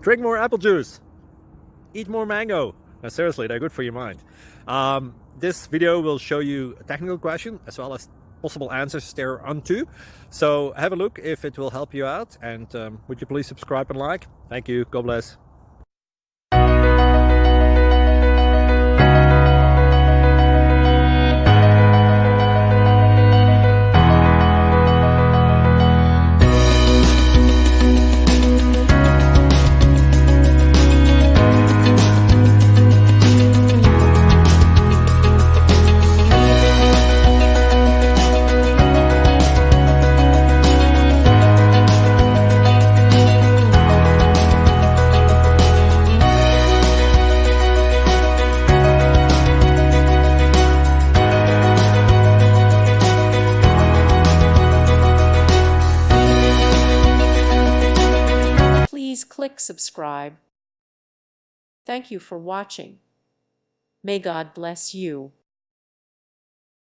Drink more apple juice. Eat more mango. Now, seriously, they're good for your mind. This video will show you a technical question as well as possible answers thereunto. So have a look if it will help you out, and would you please subscribe and like? Thank you. God bless. Please click subscribe. Thank you for watching. May God bless you.